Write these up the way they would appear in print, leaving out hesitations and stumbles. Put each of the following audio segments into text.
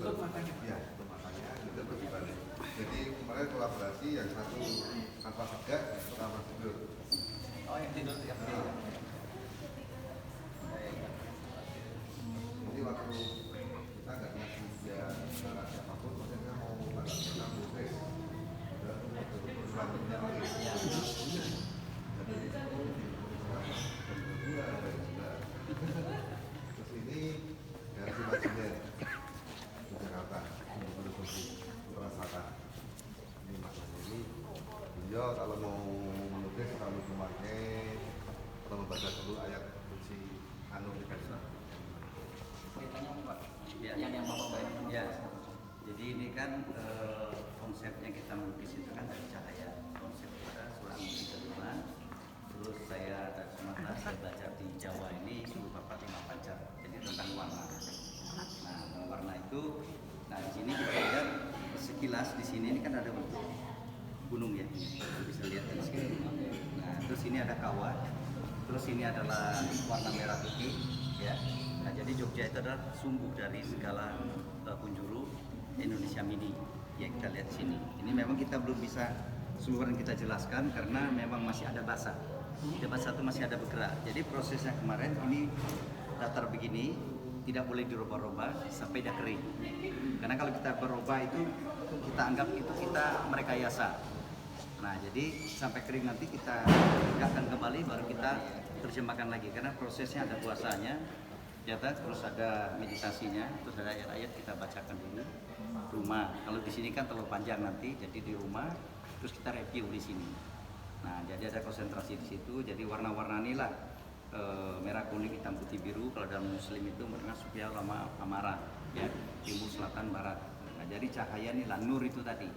tutup matanya. Ya, tutup matanya, kita berbalik. Jadi kemarin kolaborasi yang satu tanpa tegak, yang pertama tidur. Oh, yang tidur tiap hari. Jadi waktu kita nggak ngasih dia cara siapapun, maksudnya mau pada kita musik, selanjutnya lagi. Jadi itu terus ini dari Imajiner di Jakarta, merasakan ini maknanya ini. Beliau kalau mau menulis selalu memakai atau membaca dulu ayat kunci anu dikasih. Ya, yang ya. Jadi ini kan konsepnya kita melukis itu kan dari cahaya. Konsep kita surah Al-Mulk. Terus saya dari Sumatera, saya belajar di Jawa ini suruh Bapak 5 pancar. Jadi tentang warna. Nah, warna itu, nah di sini kita lihat sekilas di sini ini kan ada bentuk gunung ya, bisa lihat dari sini. Nah, terus ini ada kawah. Terus ini adalah warna merah putih, ya. Nah, jadi Jogja itu adalah sumbu dari segala penjuru Indonesia Mini yang kita lihat di sini. Ini memang kita belum bisa seluruhan kita jelaskan karena memang masih ada basah. Di basah itu masih ada bergerak. Jadi prosesnya kemarin ini datar begini tidak boleh dirubah-rubah sampai dia kering. Karena kalau kita berubah itu kita anggap itu kita merekayasa. Nah, jadi sampai kering nanti kita tegakkan kembali baru kita terjemahkan lagi karena prosesnya ada puasanya. Ya, terus ada meditasinya, terus ada ayat-ayat kita bacakan dulu. Rumah, kalau di sini kan terlalu panjang nanti, jadi di rumah, terus kita review di sini. Nah, jadi ada konsentrasi di situ. Jadi warna-warna inilah merah, kuning, hitam, putih, biru. Kalau dalam Muslim itu mereka supaya lama amarah, ya, timur, selatan, barat. Nah, jadi cahaya ini lah nur itu tadi.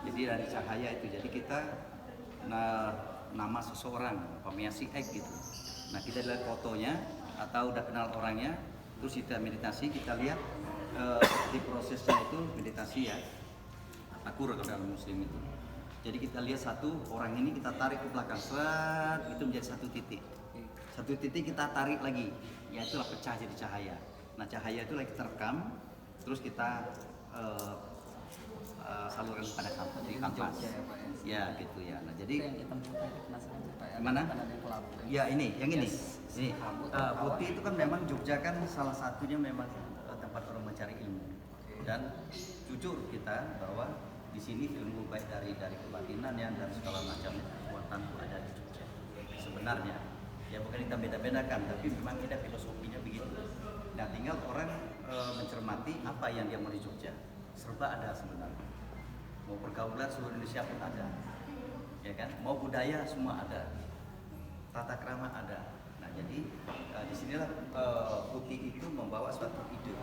Jadi dari cahaya itu, jadi kita nama seseorang, pemiasi X gitu. Nah, kita lihat fotonya atau udah kenal orangnya, terus kita meditasi, kita lihat di prosesnya itu meditasi ya, takur kalau dalam Muslim itu. Jadi kita lihat satu orang ini kita tarik ke belakang, seret, itu menjadi satu titik. Satu titik kita tarik lagi, ya itulah pecah jadi cahaya. Nah, cahaya itu lagi terekam, terus kita salurkan pada kanvas. Ya gitu ya. Nah, jadi mana? Ya ini, yang ini. Ini putih itu kan memang Jogja kan salah satunya memang tempat orang mencari ilmu. Dan jujur kita bahwa di sini ilmu baik dari kebatinan ya dan segala macam kekuatan itu ada di Jogja. Sebenarnya ya bukan kita beda-bedakan, tapi memang ada filosofinya begitu. Nah, tinggal orang mencermati apa yang dia mau di Jogja. Serba ada sebenarnya. Mau pergaulan seluruh Indonesia pun ada, ya kan? Mau budaya semua ada, tata krama ada. Nah, jadi disinilah putih itu membawa suatu ide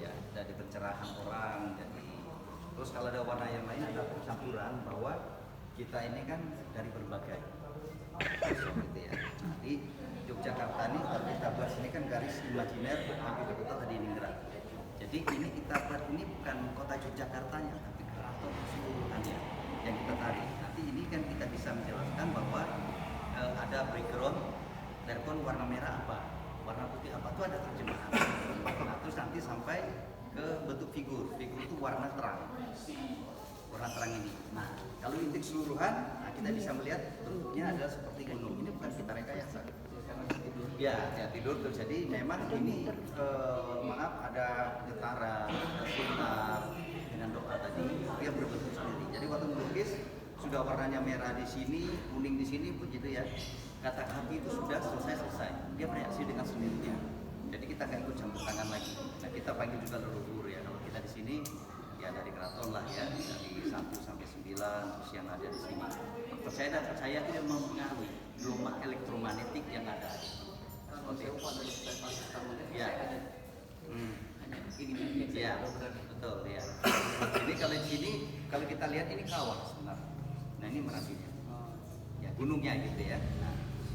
ya, dari pencerahan orang. Jadi terus kalau ada warna yang lain ada percampuran bahwa kita ini kan dari berbagai gitu ya. Jadi Yogyakarta ini kalau kita bahas ini kan garis imajiner ibu kota tadi Ningrat. Jadi ini kita buat ini bukan kota Yogyakartanya, tapi keraton keseluruhannya yang kita tarik. Nanti ini kan kita bisa menjelaskan bahwa ada background telepon warna merah apa, warna putih apa, itu ada terjemahan. Nah, terus nanti sampai ke bentuk figur itu warna terang ini. Nah, kalau intik keseluruhan, nah kita bisa melihat bentuknya adalah seperti gunung. Ini bukan kita rekayasa. Ya tidur terjadi. Memang ini maaf ada getaran, ada sinar dengan doa tadi dia berbentuk sendiri. Jadi waktu melukis sudah warnanya merah di sini, kuning di sini pun gitu ya. Kata hati itu sudah selesai. Dia bereaksi dengan sendirinya. Jadi kita nggak ikut campur tangan lagi. Nah, kita panggil juga leluhur ya. Kalau kita di sini ya dari keraton lah ya, dari 1 sampai 9 terus yang ada di sini. Percaya tidak mempengaruhi gelombang elektromagnetik yang ada. Ya. Ya, betul ya. Jadi kalau di sini kalau kita lihat ini kawah sebenarnya. Nah, ini Merapinya. Ya, gunungnya gitu ya.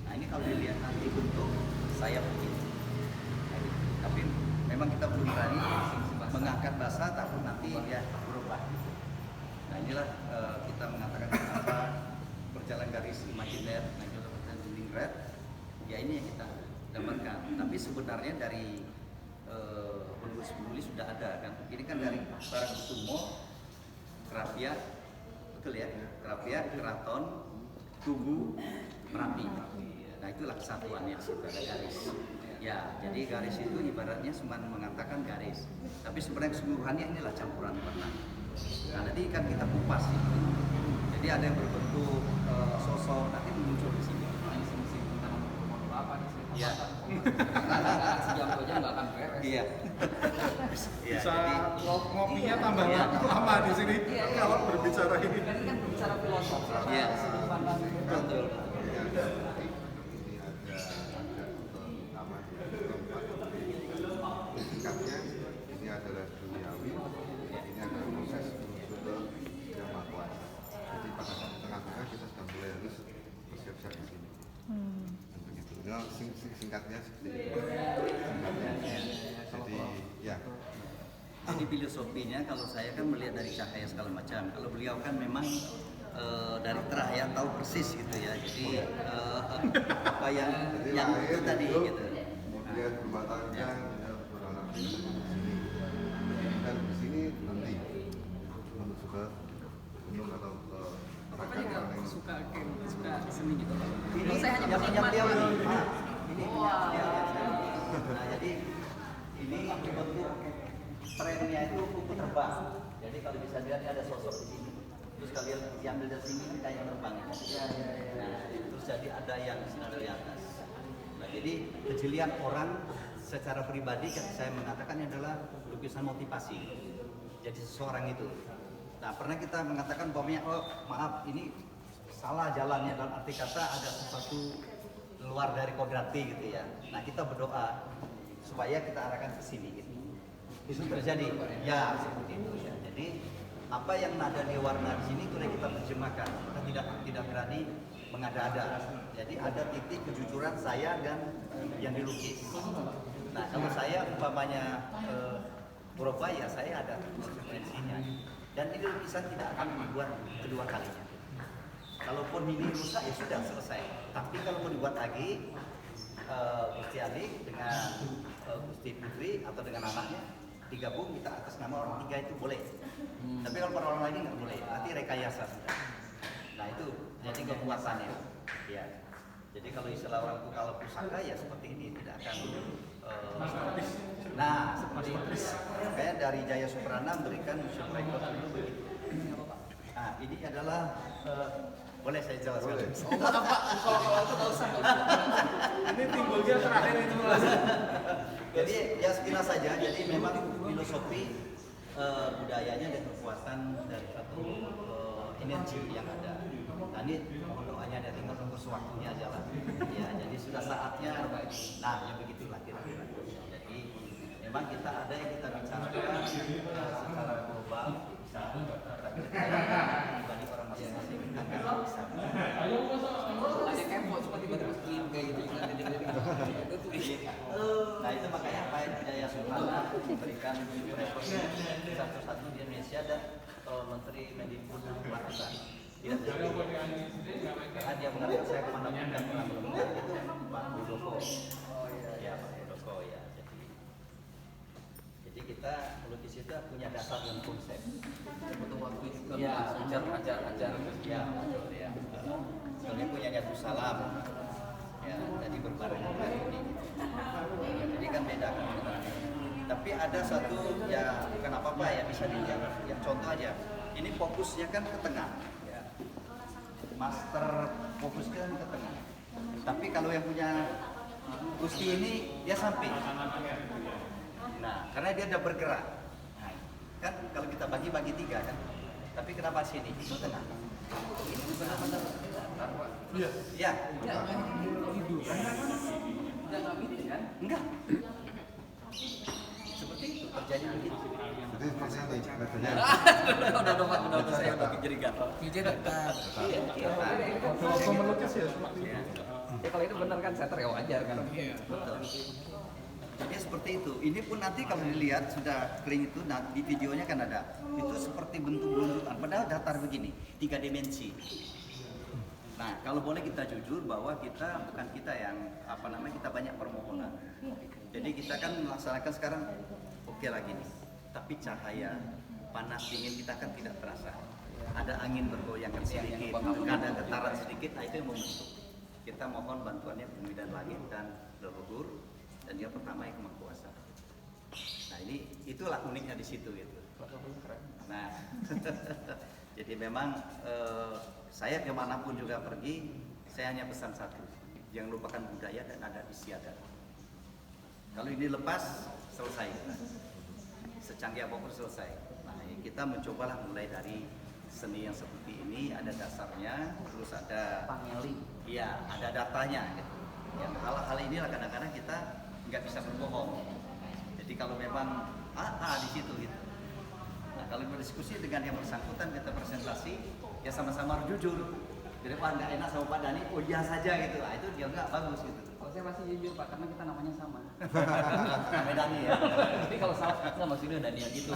Nah, ini kalau dilihat nanti bentuk sayap begini. Nah, gitu. Tapi memang kita belum berani mengangkat bahasa, takut nanti dia berubah. Nah, inilah kita mengatakan apa berjalan garis imajiner, nah itu Ningrat. Ya ini yang kita dapatkan. Tapi sebenarnya dari 2010 sudah ada kan. Ini kan dari Parangkusumo, Krapia, betul ya? Krapia, Keraton, Tugu, Merapi. Nah itulah kesatuannya di situ ada garis. Ya, jadi garis itu ibaratnya cuma mengatakan garis. Tapi sebenarnya keseluruhannya inilah campuran warna. Nah nanti kan kita kupas itu. Jadi ada yang berbentuk sosok nanti muncul di sini. Iya. Sejam aja nggak akan beres. Iya. Ya, Bisa jadi, ngopinya tambah Iya. lama di sini kalau berbicara ini. Ini kan bicara filosofi, Iya. sudut pandang betul. Ini ada utama di keempat. Singkatnya ini adalah duniawi, ini adalah proses menuju ke yang maha kuasa. Jadi pada saat di tengah-tengah kita sudah mulai harus bersiap-siap di sini. Dan begitu. Nah, singkatnya seperti itu. Jadi ya. Jadi filosofinya kalau saya kan melihat dari cahaya segala macam. Kalau beliau kan memang dari terah ya tahu persis gitu ya. Jadi apa yang itu tadi hidup, gitu. kemudian rumah tangga, beranak di sini, dan di sini nanti menuju ke gunung atau ke Bapak juga suka game, suka seni gitu. Ini Kalau saya hanya yang punya beliau ini. menikmati. Ah, ini punya Wah. beliau ya. Nah jadi ini bentuk trennya itu kupu terbang. Jadi kalau bisa lihat ini ada sosok di sini. Terus kalian diambil dari sini ini kayak terbang. Nah, terus jadi ada yang di sini ada yang atas. Nah jadi kejelian orang secara pribadi kan saya mengatakan ini adalah lukisan motivasi. Jadi seseorang itu. Nah pernah kita mengatakan bahwa oh maaf ini salah jalannya dalam arti kata ada sesuatu luar dari kodrati gitu ya. Nah kita berdoa supaya kita arahkan ke sini gitu. Itu terjadi ya seperti itu ya. Jadi apa yang ada di warna di sini itu yang kita terjemahkan. Kita tidak berani mengada-ada. Jadi ada titik kejujuran saya dan yang dilukis. Nah kalau saya umpamanya berubah ya saya ada konsekuensinya. Dan ini lukisan tidak akan dibuat kedua kalinya. Kalaupun ini rusak ya sudah selesai. Tapi kalau mau dibuat lagi, Gusti Ali dengan Gusti Putri atau dengan anaknya digabung kita atas nama orang tiga itu boleh. Tapi kalau per orang lain nggak boleh. Nanti rekayasa sudah. Nah itu jadi kekuatannya. Ya. Jadi kalau istilah orang itu kalau pusaka ya seperti ini tidak akan. Nah seperti itu. Kayak dari Jaya Suprana memberikan museum rekor dulu begitu. Nah ini adalah boleh saya jelaskan? Boleh. Oh, enggak, Pak. Kalau itu nggak usah. Ini timbulnya terakhir itu Mas. Jadi ya sekilas saja. Jadi memang filosofi budayanya dan kekuatan dari satu energi yang ada. Nah ini mohon doanya ada tinggal tunggu sewaktunya aja lah. Ya jadi sudah saatnya. Nah ya begitulah kira-kira. Jadi memang kita ada yang kita bicarakan secara global bisa dibanding orang masing-masing agar bisa. Ada kepo cuma tiba-tiba skin kayak gitu. Itu tuh Nah itu makanya Pak Jaya Suprana memberikan rekor satu-satu di Indonesia dan Menteri Mendikbud melakukan tidak terjadi. Karena dia mengatakan saya kemana-mana dan pernah menemukan itu Pak Muldoko. Ya Pak Muldoko ya. Jadi kita melukis itu punya dasar dan konsep. butuh waktu itu kan Ya, ajar. Ya, betul ya. Soalnya punya Nyatu Salam. Ya, tadi berbareng dengan ini. Ya, jadi kan beda kan. Tapi ada satu ya bukan apa-apa ya bisa dilihat. Ya contoh aja. Ini fokusnya kan ke tengah. Ya. Master fokusnya kan ke tengah. Tapi kalau yang punya Gusti ini dia samping. Nah, karena dia udah bergerak. Nah, kan kalau kita bagi-bagi tiga kan. Tapi kenapa sini? Itu tengah. Ini benar-benar datar, Pak. Iya. Ya, Enggak gitu kan? enggak. Seperti itu terjadi begitu. Jadi seperti ini metodenya. Udah saya udah jadi gatal. Jadi gatal. Iya, iya. Kalau melukis ya seperti itu. Ya kalau itu benar kan setter ya wajar kan. Betul. Jadi seperti itu. Ini pun nanti kalau dilihat sudah kering itu, nah di videonya kan ada. Itu seperti bentuk gundukan. Padahal datar begini, 3 dimensi. Nah, kalau boleh kita jujur bahwa kita bukan kita yang kita banyak permohonan. Jadi kita kan melaksanakan sekarang, oke sekali lagi nih, tapi cahaya panas dingin kita kan tidak terasa. Ada angin bergoyang sedikit, ada getaran sedikit, nah itu yang membentuk. Kita mohon bantuannya bumi dan langit dan leluhur, dan dia pertama yang Maha Kuasa. Nah ini itulah uniknya di situ gitu. Nah, jadi memang saya kemanapun juga pergi, saya hanya pesan satu, jangan lupakan budaya dan adat istiadat. Kalau ini lepas, selesai. Secanggih apapun selesai. Nah, kita mencobalah mulai dari seni yang seperti ini, ada dasarnya, terus ada Pangeli. iya, ada datanya gitu. Yang hal-hal inilah kadang-kadang kita nggak bisa berbohong. Jadi kalau memang di situ gitu. Nah, kalau berdiskusi dengan yang bersangkutan kita presentasi, ya sama-sama harus jujur. Jadi Pak nggak enak sama Pak Dhani, oh iya saja gitu. Nah, itu dia nggak bagus gitu. Kalau saya pasti jujur Pak, karena kita namanya sama. Namanya Dhani ya. Jadi kalau salah, kita maksudnya Daniel gitu.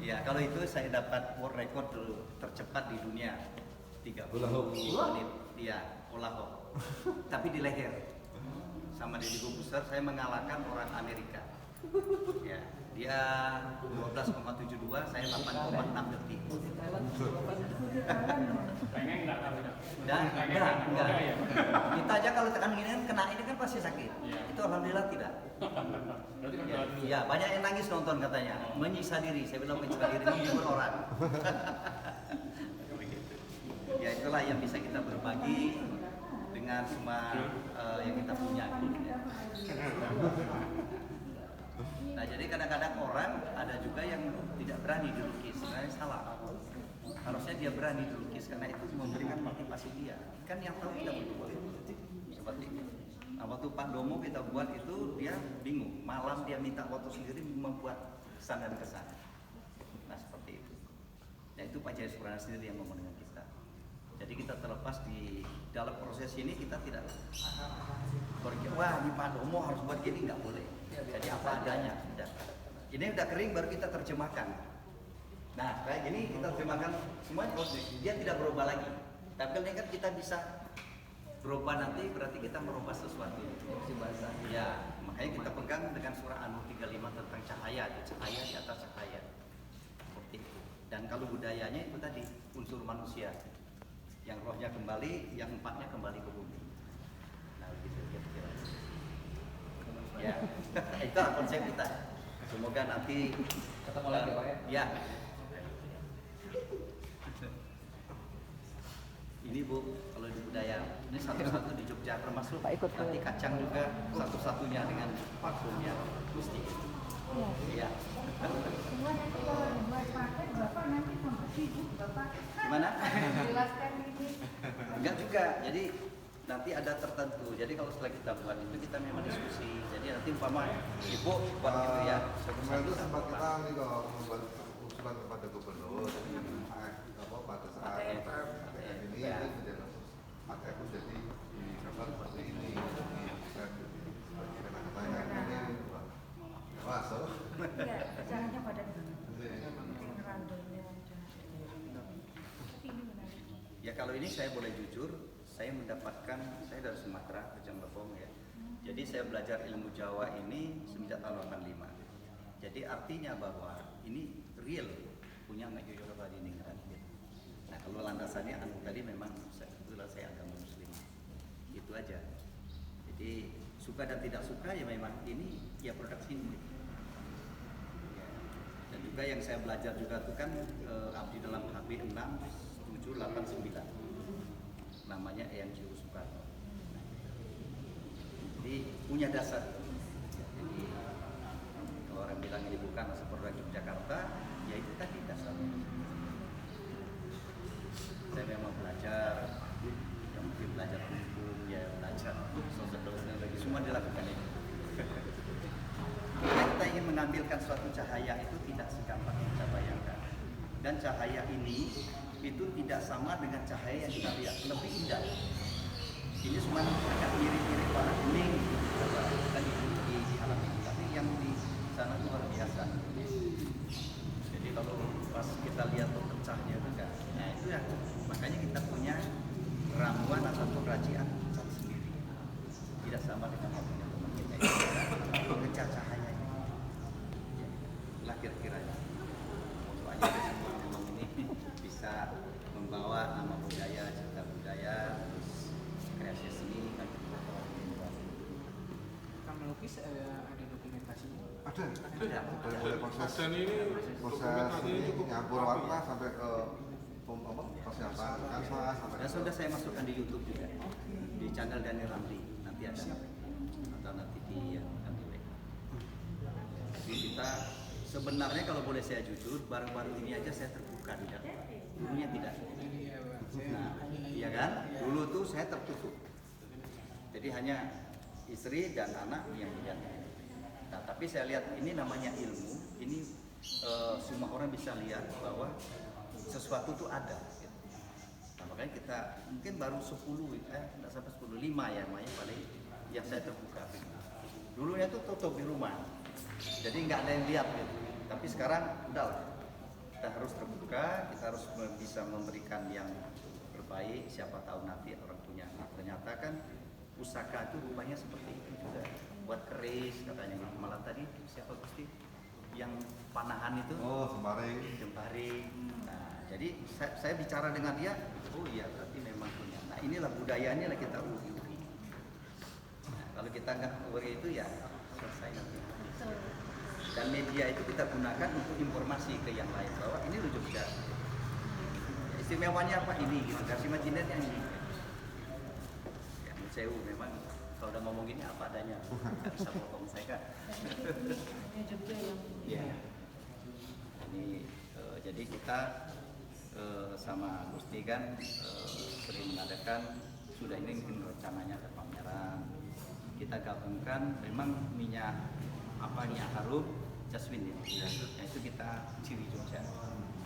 Ya, kalau itu saya dapat world record dulu tercepat di dunia 30 Hula hoop. menit. Iya, hula hoop. Tapi di leher. Sama Deddy Corbuzier saya mengalahkan orang Amerika. Ya, dia 12,72, saya 8,6 detik. Pengen nggak tahu ya? Dan enggak. Kita aja kalau tekan gini kan kena ini kan pasti sakit. Itu alhamdulillah tidak. Berarti kan Ya, ya, banyak yang nangis nonton katanya, menyiksa diri. Saya bilang menyiksa diri menghibur orang. Ya itulah yang bisa kita berbagi dengan semua yang kita punya. Nah jadi kadang-kadang orang ada juga yang tidak berani dilukis, sebenarnya salah. Harusnya dia berani dilukis karena itu memberikan motivasi dia. Kan yang tahu kita berdua seperti itu. Nah waktu Pak Domo kita buat itu dia bingung, malam dia minta foto sendiri membuat kesan dan kesan. Nah seperti itu. Nah itu Pak Jaya Suprana sendiri yang ngomong dengan kita. Jadi kita terlepas di dalam proses ini kita tidak berpikir, wah di Pak Domo harus buat gini, nggak boleh. Jadi apa adanya. Udah. Ini udah kering baru kita terjemahkan. Nah kayak gini kita terjemahkan semuanya, dia tidak berubah lagi. Tapi kalau ini kan kita bisa berubah nanti berarti kita merubah sesuatu. Bahasa. Ya, makanya kita pegang dengan surah An-Nur 35 tentang cahaya, cahaya di atas cahaya. Seperti itu. Dan kalau budayanya itu tadi unsur manusia. Yang rohnya kembali, yang empatnya kembali ke bumi. Nah, begitu kira-kira. Ya, itu konsep kita. Semoga nanti Ketemu lagi Pak ya. Ya. Ini Bu, kalau di budaya ini satu-satu di Jogja termasuk nanti kacang juga satu-satunya dengan parfumnya mesti. Iya. Semua nanti kalau dibuat pakai Bapak nanti sama sibuk Bapak. Gimana? Jelaskan ini. Enggak juga. Jadi nanti ada tertentu. Jadi kalau setelah kita buat itu kita memang diskusi. Jadi nanti umpama Ibu buat gitu ya. Kemarin itu sempat kita nih kok membuat usulan kepada gubernur pada saat ini pakai itu jadi digambar seperti ini bisa kenang-kenangan ini masuk. Iya, caranya pada randolnya. Tapi ini menarik. Ya kalau ini saya boleh jujur, saya mendapatkan, saya dari Sumatera, Rejang Lebong ya. Jadi saya belajar ilmu Jawa ini semenjak tahun 85. Jadi artinya bahwa ini real punya Mek Yoyo tadi Ningrat. Nah kalau landasannya anu tadi memang kebetulan saya agama Muslim. Itu aja. Jadi suka dan tidak suka ya memang ini ya produk sini. Ya. Dan juga yang saya belajar juga itu kan abdi dalam HB 6789 namanya Eyang Ciru Soekarno. Jadi punya dasar. Jadi kalau orang bilang ini bukan asal produk Yogyakarta, ya itu tadi dasarnya. Saya memang belajar, yang mungkin belajar hukum, ya belajar sosial lagi semua dilakukan ini. Kita ingin mengambilkan suatu cahaya itu tidak segampang yang kita bayangkan. Dan cahaya ini itu tidak sama dengan cahaya yang kita lihat, lebih indah. Ini cuma agak mirip-mirip warna kuning kan di alam ini, tapi yang di sana itu luar biasa. Jadi kalau pas kita lihat pecahnya itu enggak, nah itu ya makanya kita punya ramuan atau kerajian cat sendiri. Tidak sama dengan teman kita pengecah cahayanya. kronologis ada dokumentasinya. Ada. Dari mulai proses Dan ini dokumentasinya cukup nyampur rapi. warna sampai ke persiapan kanvas sampai Dan sudah saya masukkan di YouTube juga, di channel Daniel Ramli nanti ada, atau nanti di web. Jadi kita sebenarnya kalau boleh saya jujur, baru-baru ini aja saya terbuka di dalam, dulunya tidak. Nah, iya kan? Dulu tuh saya tertutup. Jadi hanya istri dan anak yang melihat. Nah, tapi saya lihat ini namanya ilmu. Ini semua orang bisa lihat bahwa sesuatu itu ada. Gitu. Nah, makanya kita mungkin baru 10, nggak sampai 10, 5 ya, makanya paling yang saya terbuka. Dulunya tuh tutup di rumah, jadi nggak ada yang lihat. Gitu. Tapi sekarang udah, kita harus terbuka, kita harus bisa memberikan yang terbaik. Siapa tahu nanti orang punya. Nah, ternyata kan pusaka itu rupanya seperti itu juga. Buat keris katanya gitu. Malah tadi siapa Gusti yang panahan itu? oh Sembaring. Jembaring. Nah, jadi saya bicara dengan dia, oh iya berarti memang punya. Nah, inilah budayanya lah kita uri-uri. Nah, kalau kita nggak uri itu ya selesai nanti. Dan media itu kita gunakan untuk informasi ke yang lain bahwa ini loh Jogja. Istimewanya apa ini gitu. Kasih Majindan yang ini. Ya, Sewu memang kalau udah ngomong gini apa adanya. Nggak bisa potong saya kan. Ya. Ini jadi kita sama Gusti kan sering mengadakan, sudah ini mungkin rencananya ada pameran. Kita gabungkan memang minyak harum jasmine ya. Itu kita ciri Jogja.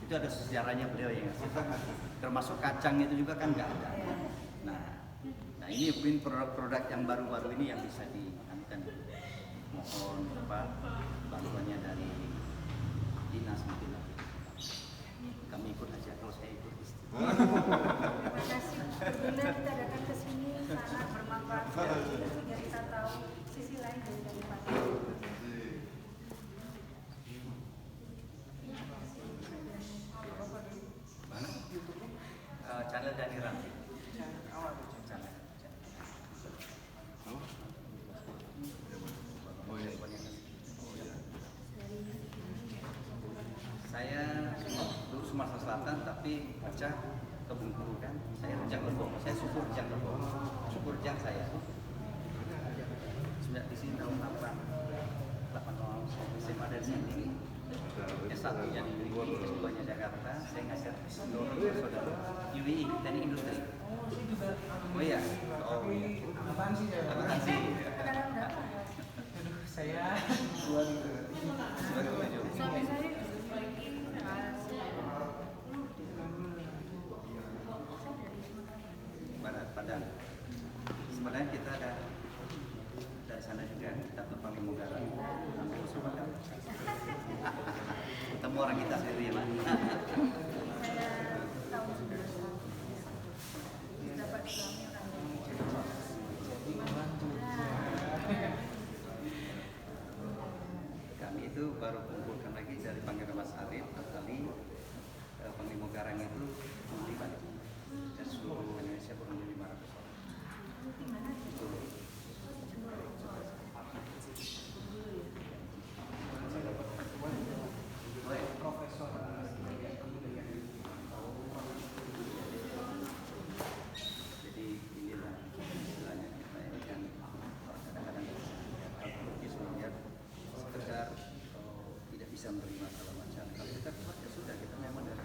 Itu ada sejarahnya beliau yang kita termasuk kacang itu juga kan nggak ada. Nah ini mungkin produk-produk yang baru-baru ini yang bisa diangkat. Mohon bantuannya dari dinas mungkin. Kami ikut aja kalau saya ikut. Terima kasih. Bila kita datang ke sini sangat bermanfaat sekali. Sehingga kita tahu sisi lain dari pasar. Mana? Channel Daniel Ramli. Channel. Oh iya. Saya dulu Sumatera Selatan tapi pecah ke Bengkulu kan. Saya Rejang Lebong. Saya syukur Rejang Lebong. Syukur Rejang saya. Sudah di sini tahun 8 SMA dari sini. S1 jadi S2-nya Jakarta. Saya ngajar saudara UII Teknik Industri. Oh iya. Oh iya. Apaan sih? Akuntansi. Sekarang berapa? Aduh, saya 2007. Suami saya lagi Barat Padang. Sebenarnya kita ada dari sana juga, kita ke Pamimogara. Ketemu orang kita sendiri ya, Pak. dapat suami Kami itu baru kumpulkan lagi dari Pangeran Mas Arif, kali Pamimogara itu 5 dan seluruh Indonesia kurang lebih 500 orang. Itu Profesor jadi inilah istilahnya kita ini kan kadang-kadang logis melihat sekedar tidak bisa menerima segala macam. Kalau kita kuat ya sudah, kita memang dari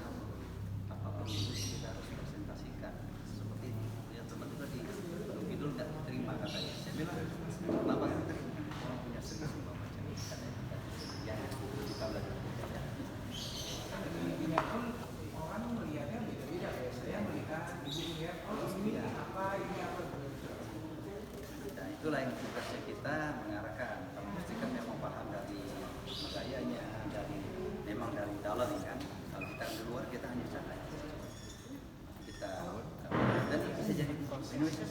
apapun itu kita harus presentasikan seperti itu. Yang seperti tadi Bung Kidul nggak terima katanya. Saya bilang kenapa nggak terima? Orang punya seni semua macam katanya. Ya kita belajar. intinya pun orang melihatnya beda-beda ya. Saya melihat, ibu melihat, oh ini apa, ini apa. Nah itulah yang tugasnya kita mengarahkan. Kalau mesti kan memang paham dari gayanya, memang dari dalam kan. Kalau kita di luar kita hanya cara kita dan bisa jadi Indonesia sudah